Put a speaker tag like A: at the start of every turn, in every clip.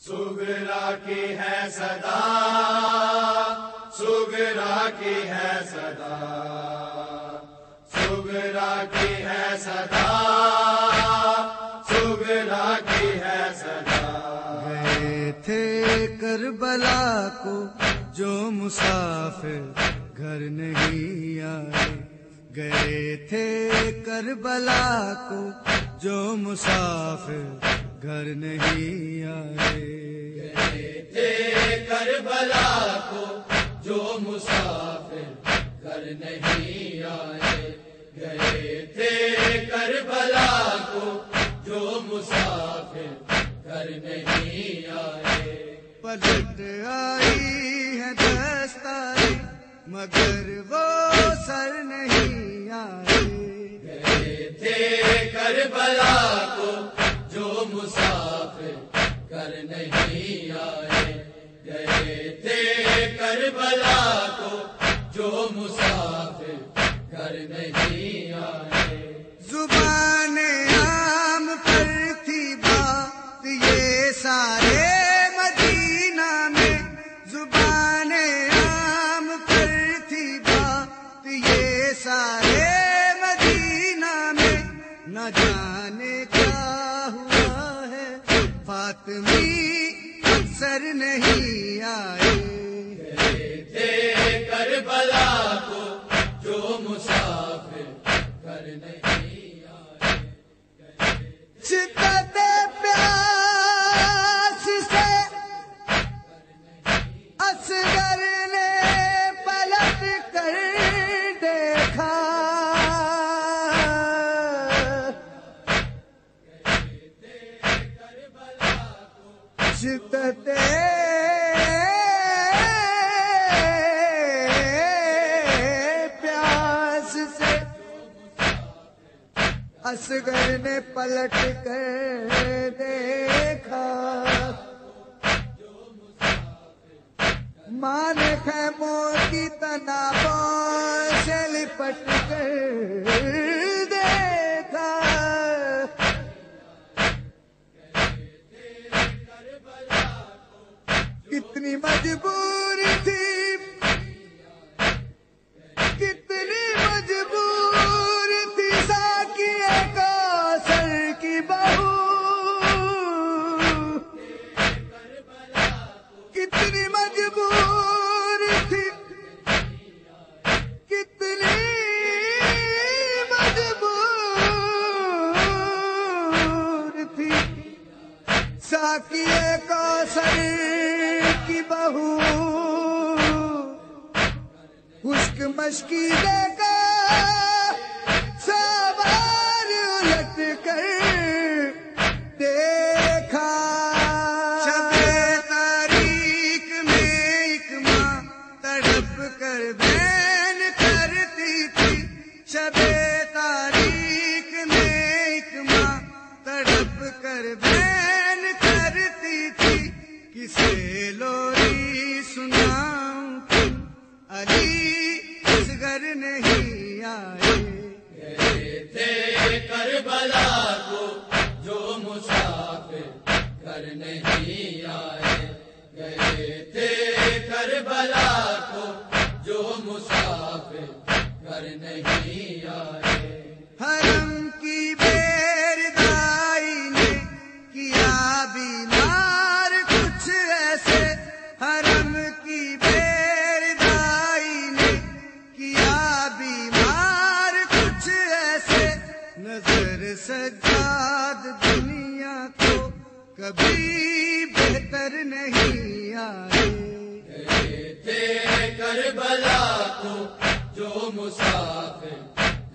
A: سغرا کی ہے صدا، سغرا کی ہے صدا، سغرا کی ہے صدا، سغرا کی ہے صدا۔
B: گئے تھے کربلا کو جو مسافر گھر نہیں آئے، گئے تھے کربلا کو جو مسافر گھر نہیں آئے،
A: گئے تھے کربلا کو جو مسافر گھر نہیں آئے، گئے تھے کربلا کو جو مسافر گھر نہیں آئے۔
B: پلٹ آئی ہے دستاری مگر وہ سر نہیں آئے،
A: گئے تھے کربلا کو جو مسافر گھر نہیں آئے، گئے تھے کربلا کو جو مسافر گھر نہیں آئے۔
B: زبان عام پر تھی بات یہ سارے مدینہ میں، زبان عام پر تھی بات یہ سارے مدینہ میں، نہ جانے کیا ہوا ہے فاطمی اکثر نہیں آئے،
A: گئے تھے کربلا کو جو مسافر گھر نہیں آئے۔
B: شدت پیاس سے اصغر نے پلٹ کر دیکھا، شدت پیاس سے اصغر نے پلٹ کر دیکھا، ماں نے خیموں کی تنابوں سے لپٹ کر دیکھا، کتنی مجبوری تھی، کتنی مجبوری تھی ساقیہ کوثر کی بہو، کتنی مجبوری تھی، کتنی مجبور تھی ساقیہ کوثر کی بہو، خشک مشکی دے کر سوار الٹ کر دیکھا، شب تاریک میں ایک ماں تڑپ کر بین کرتی تھی، شب تاریک میں ایک ماں تڑپ کر بین کرتی تھی، کسے لوری سناؤں تم علی اصغر نہیں آئے،
A: گئے تھے کربلا کو جو مسافر گھر نہیں آئے، گئے تھے کربلا کو جو مسافر گھر نہیں آئے۔
B: حرم کی بیردائی نے کیا بیمار کچھ ایسے، حرم کی بیردائی نے کیا بیمار کچھ ایسے، نظر سجاد دنیا کو کبھی بہتر نہیں آئے،
A: گئے تھے کربلا کو جو مسافر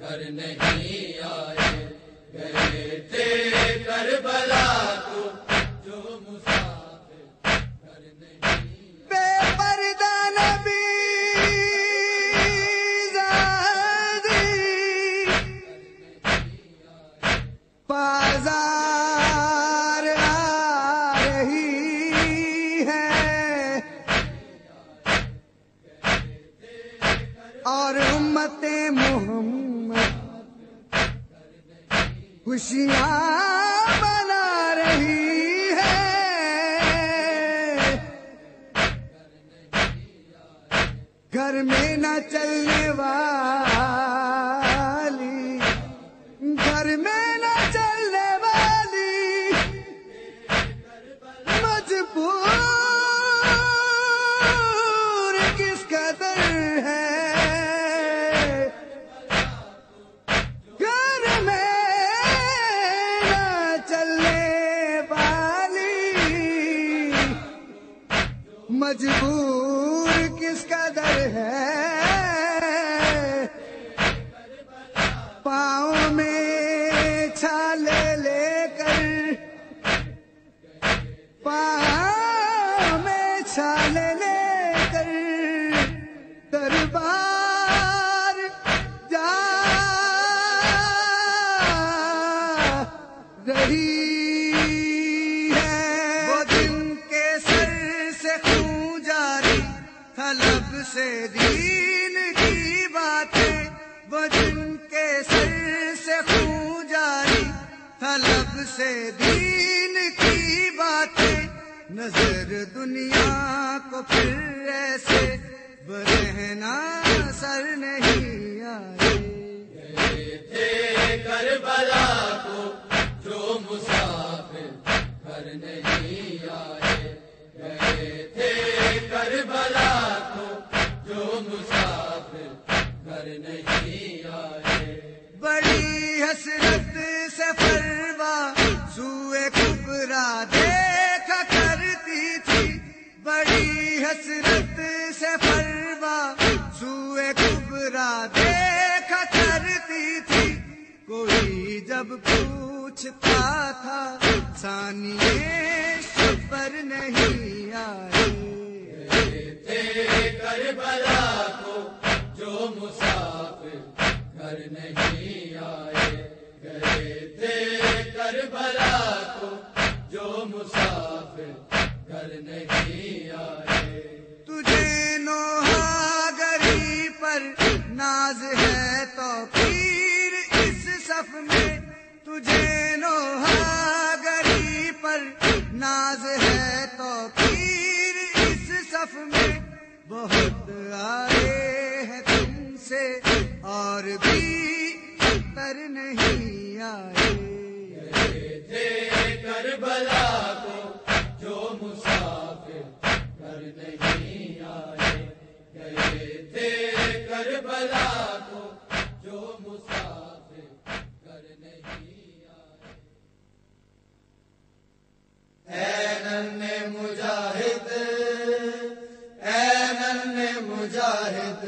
A: گھر نہیں آئے، گئے تھے کربلا کو جو مسافر گھر نہیں آئے۔
B: بے پردہ نبی زادی بازار آ رہی ہے، اور امت محمد خوشیاں منا رہی ہے، نہ چلنے والی، گھر میں نہ چلنے والی، مجبور کس قدر ہے، گھر میں نہ چلنے والی، مجبور کس قدر ہے، پاؤں میں چھالے لے کر، پاؤں میں چھالے لے کر دربار جا رہی ہے، وہ جن کے سر سے خون جاری تھا لب سے دین کی باتیں، وہ جن کے سر سے خون جاری تھا لب سے دین کی باتیں، نظر دنیا کو پھر ایسے برہنا سر نہیں آئے،
A: گئے تھے کربلا کو جو مسافر گھر نہیں آئے، گئے تھے کربلا کو جو مسافر گھر نہیں آئے،
B: بڑی حسرت سے فروا سوئے کبرا دیکھا کرتی تھی، بڑی حسرت سے فروا سوئے کبرا دیکھا کرتی تھی، کوئی جب پوچھتا تھا ثانیے شب پر نہیں آئے،
A: گئے تھے کربلا کو جو مسافر گھر نہیں آئے، گئے تھے کربلا کو جو مسافر گھر نہیں آئے،
B: تجھے نوحہ گری پر ناز ہے تو پھر اس صف میں، تجھے نوحہ گری پر ناز ہے تو پھر اس صف میں، بہت آئے ہیں تم سے اور بھی تر نہیں آئے،
A: گئے تھے کربلا کو جو مسافر گھر نہیں آئے، گئے تھے کربلا کو جو مسافر گھر نہیں آئے، اے ننھے مجاہد، اے ننھے مجاہد